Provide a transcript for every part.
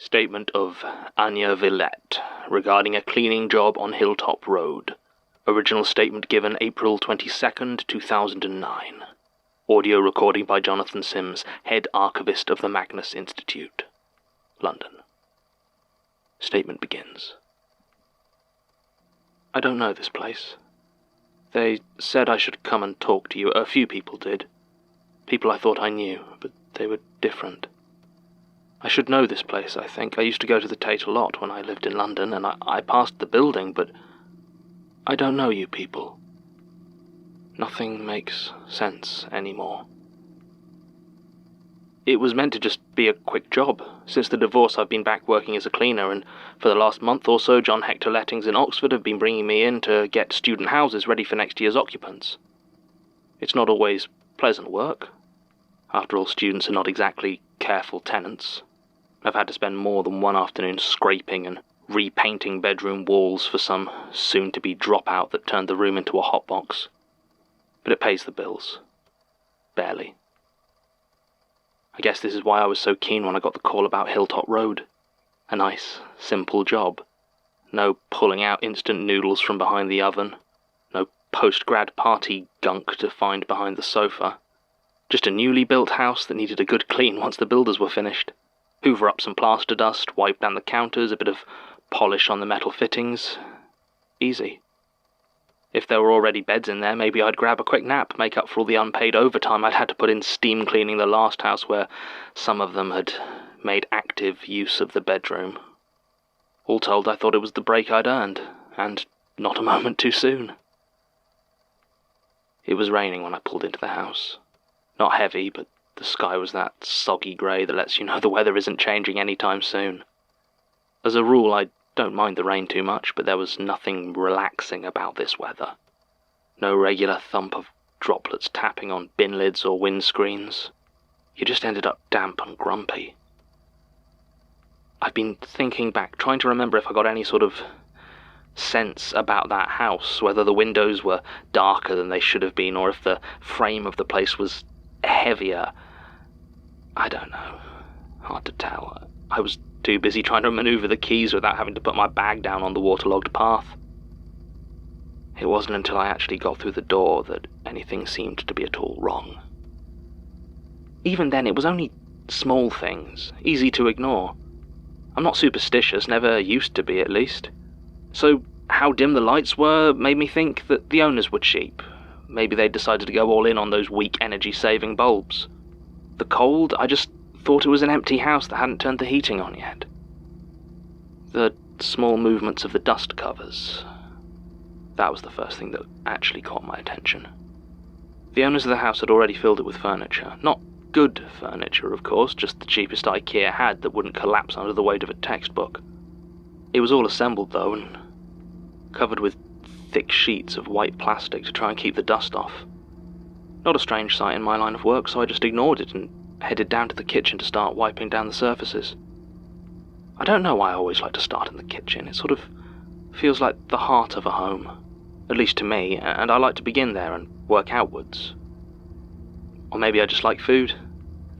Statement of Anya Villette regarding a cleaning job on Hilltop Road. Original statement given April 22nd, 2009. Audio recording by Jonathan Sims, Head Archivist of the Magnus Institute, London. Statement begins. I don't know this place. They said I should come and talk to you. A few people did. People I thought I knew, but they were different. I should know this place, I think. I used to go to the Tate a lot when I lived in London, and I passed the building, but I don't know you people. Nothing makes sense anymore. It was meant to just be a quick job. Since the divorce, I've been back working as a cleaner, and for the last month or so, John Hector Lettings in Oxford have been bringing me in to get student houses ready for next year's occupants. It's not always pleasant work. After all, students are not exactly careful tenants. I've had to spend more than one afternoon scraping and repainting bedroom walls for some soon-to-be dropout that turned the room into a hotbox. But it pays the bills. Barely. I guess this is why I was so keen when I got the call about Hilltop Road. A nice, simple job. No pulling out instant noodles from behind the oven. No post-grad party gunk to find behind the sofa. Just a newly built house that needed a good clean once the builders were finished. Hoover up some plaster dust, wipe down the counters, a bit of polish on the metal fittings. Easy. If there were already beds in there, maybe I'd grab a quick nap, make up for all the unpaid overtime I'd had to put in steam cleaning the last house where some of them had made active use of the bedroom. All told, I thought it was the break I'd earned, and not a moment too soon. It was raining when I pulled into the house. Not heavy, but the sky was that soggy grey that lets you know the weather isn't changing anytime soon. As a rule, I don't mind the rain too much, but there was nothing relaxing about this weather. No regular thump of droplets tapping on bin lids or windscreens. You just ended up damp and grumpy. I've been thinking back, trying to remember if I got any sort of sense about that house, whether the windows were darker than they should have been, or if the frame of the place was heavier. I don't know. Hard to tell. I was too busy trying to maneuver the keys without having to put my bag down on the waterlogged path. It wasn't until I actually got through the door that anything seemed to be at all wrong. Even then, it was only small things, easy to ignore. I'm not superstitious, never used to be at least. So how dim the lights were made me think that the owners were cheap. Maybe they decided to go all in on those weak energy-saving bulbs. The cold, I just thought it was an empty house that hadn't turned the heating on yet. The small movements of the dust covers. That was the first thing that actually caught my attention. The owners of the house had already filled it with furniture. Not good furniture, of course, just the cheapest IKEA had that wouldn't collapse under the weight of a textbook. It was all assembled, though, and covered with thick sheets of white plastic to try and keep the dust off. Not a strange sight in my line of work, so I just ignored it and headed down to the kitchen to start wiping down the surfaces. I don't know why I always like to start in the kitchen. It sort of feels like the heart of a home, at least to me, and I like to begin there and work outwards. Or maybe I just like food.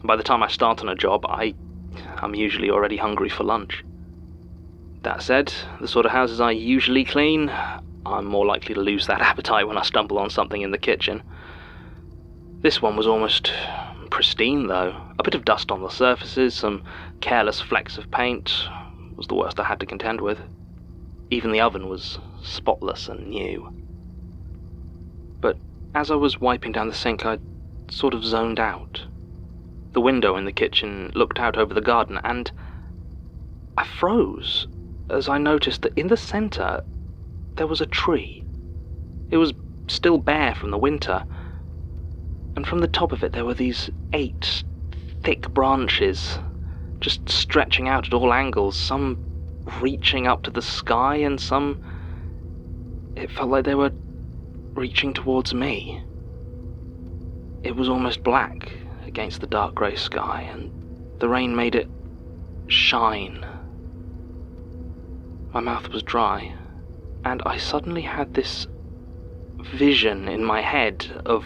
By the time I start on a job, I'm usually already hungry for lunch. That said, the sort of houses I usually clean, I'm more likely to lose that appetite when I stumble on something in the kitchen. This one was almost pristine, though. A bit of dust on the surfaces, some careless flecks of paint was the worst I had to contend with. Even the oven was spotless and new. But as I was wiping down the sink, I sort of zoned out. The window in the kitchen looked out over the garden, and I froze as I noticed that in the centre there was a tree. It was still bare from the winter, and from the top of it there were these 8 thick branches, just stretching out at all angles, some reaching up to the sky, and some, it felt like they were reaching towards me. It was almost black against the dark grey sky, and the rain made it shine. My mouth was dry, and I suddenly had this vision in my head of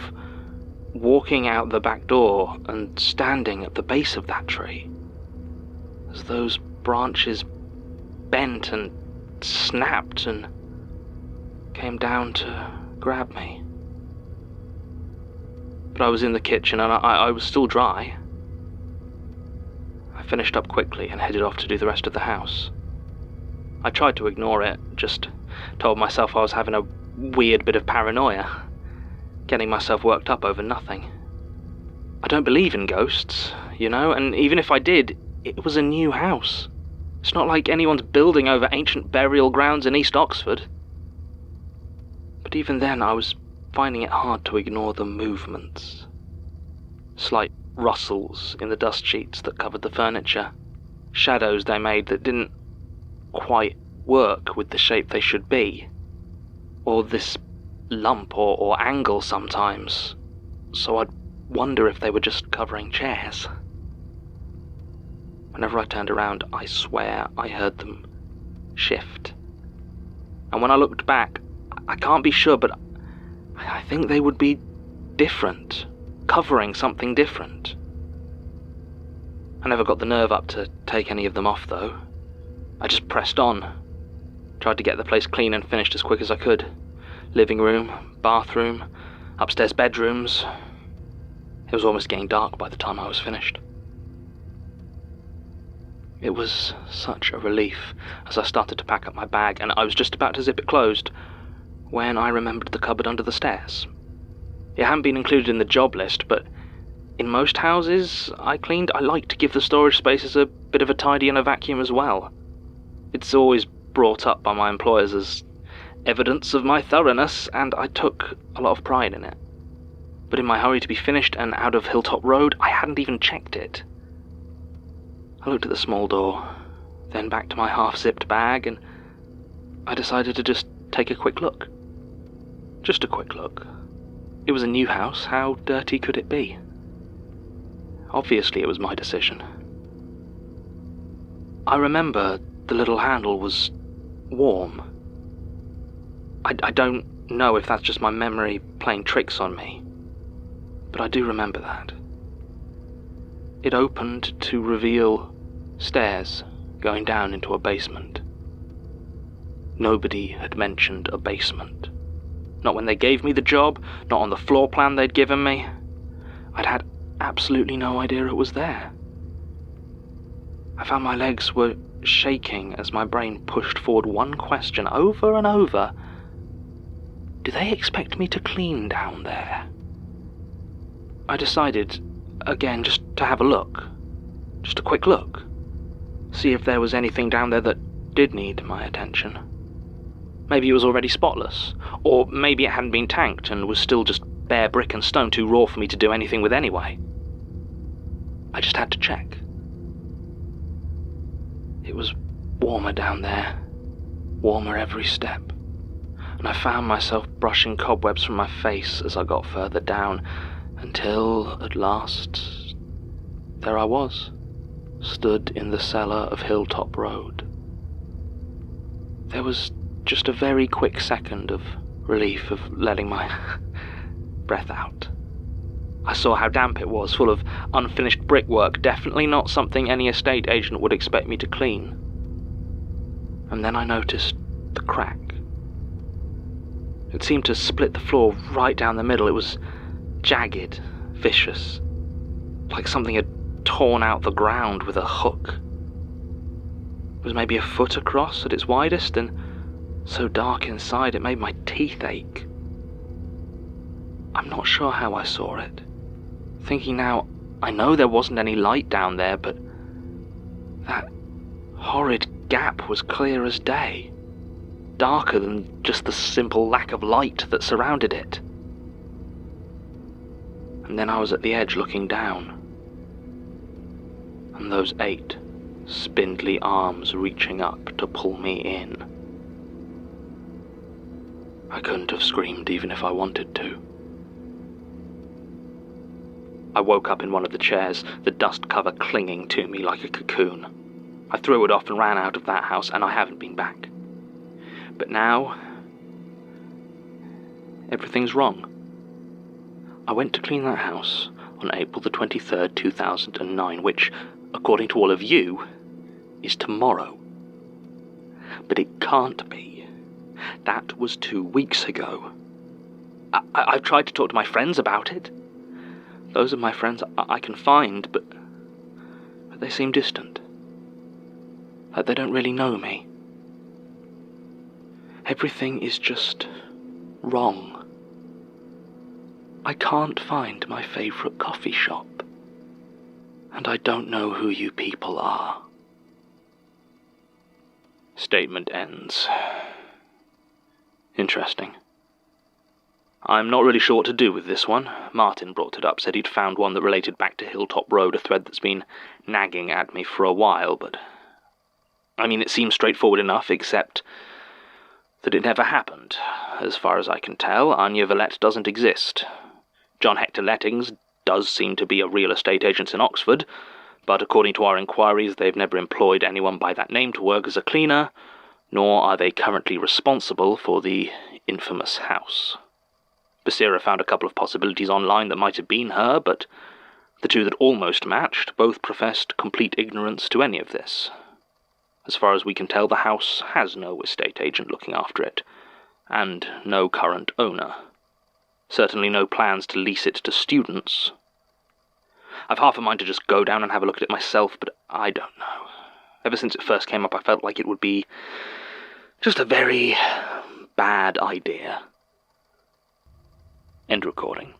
walking out the back door and standing at the base of that tree, as those branches bent and snapped and came down to grab me. But I was in the kitchen and I was still dry. I finished up quickly and headed off to do the rest of the house. I tried to ignore it, just told myself I was having a weird bit of paranoia, getting myself worked up over nothing. I don't believe in ghosts, and even if I did, it was a new house. It's not like anyone's building over ancient burial grounds in East Oxford. But even then, I was finding it hard to ignore the movements. Slight rustles in the dust sheets that covered the furniture, shadows they made that didn't quite work with the shape they should be, or this lump or angle sometimes, so I'd wonder if they were just covering chairs. Whenever I turned around, I swear I heard them shift. And when I looked back, I can't be sure, but I think they would be different, covering something different. I never got the nerve up to take any of them off, though. I just pressed on, tried to get the place clean and finished as quick as I could. Living room, bathroom, upstairs bedrooms. It was almost getting dark by the time I was finished. It was such a relief as I started to pack up my bag, and I was just about to zip it closed when I remembered the cupboard under the stairs. It hadn't been included in the job list, but in most houses I cleaned, I like to give the storage spaces a bit of a tidy and a vacuum as well. It's always brought up by my employers as evidence of my thoroughness, and I took a lot of pride in it. But in my hurry to be finished and out of Hilltop Road, I hadn't even checked it. I looked at the small door, then back to my half-zipped bag, and I decided to just take a quick look. Just a quick look. It was a new house, how dirty could it be? Obviously it was my decision. I remember the little handle was warm. I don't know if that's just my memory playing tricks on me, but I do remember that. It opened to reveal stairs going down into a basement. Nobody had mentioned a basement. Not when they gave me the job, not on the floor plan they'd given me. I'd had absolutely no idea it was there. I found my legs were shaking as my brain pushed forward one question over and over. Do they expect me to clean down there? I decided, again, just to have a look. Just a quick look. See if there was anything down there that did need my attention. Maybe it was already spotless, or maybe it hadn't been tanked and was still just bare brick and stone too raw for me to do anything with anyway. I just had to check. It was warmer down there, warmer every step, and I found myself brushing cobwebs from my face as I got further down, until, at last, there I was, stood in the cellar of Hilltop Road. There was just a very quick second of relief of letting my breath out. I saw how damp it was, full of unfinished brickwork, definitely not something any estate agent would expect me to clean. And then I noticed the crack. It seemed to split the floor right down the middle. It was jagged, vicious, like something had torn out the ground with a hook. It was maybe a foot across at its widest, and so dark inside it made my teeth ache. I'm not sure how I saw it. Thinking now, I know there wasn't any light down there, but that horrid gap was clear as day, darker than just the simple lack of light that surrounded it. And then I was at the edge looking down, and those 8 spindly arms reaching up to pull me in. I couldn't have screamed even if I wanted to. I woke up in one of the chairs, the dust cover clinging to me like a cocoon. I threw it off and ran out of that house, and I haven't been back. But now, everything's wrong. I went to clean that house on April the 23rd, 2009, which, according to all of you, is tomorrow. But it can't be. That was 2 weeks ago. I've tried to talk to my friends about it. Those of my friends I can find, but they seem distant. Like they don't really know me. Everything is just wrong. I can't find my favourite coffee shop. And I don't know who you people are. Statement ends. Interesting. I'm not really sure what to do with this one. Martin brought it up, said he'd found one that related back to Hilltop Road, a thread that's been nagging at me for a while, but... I mean, it seems straightforward enough, except that it never happened. As far as I can tell, Anya Villette doesn't exist. John Hector Lettings does seem to be a real estate agent in Oxford, but according to our inquiries, they've never employed anyone by that name to work as a cleaner, nor are they currently responsible for the infamous house. Basira found a couple of possibilities online that might have been her, but the two that almost matched both professed complete ignorance to any of this. As far as we can tell, the house has no estate agent looking after it, and no current owner. Certainly no plans to lease it to students. I've half a mind to just go down and have a look at it myself, but I don't know. Ever since it first came up, I felt like it would be just a very bad idea. End recording.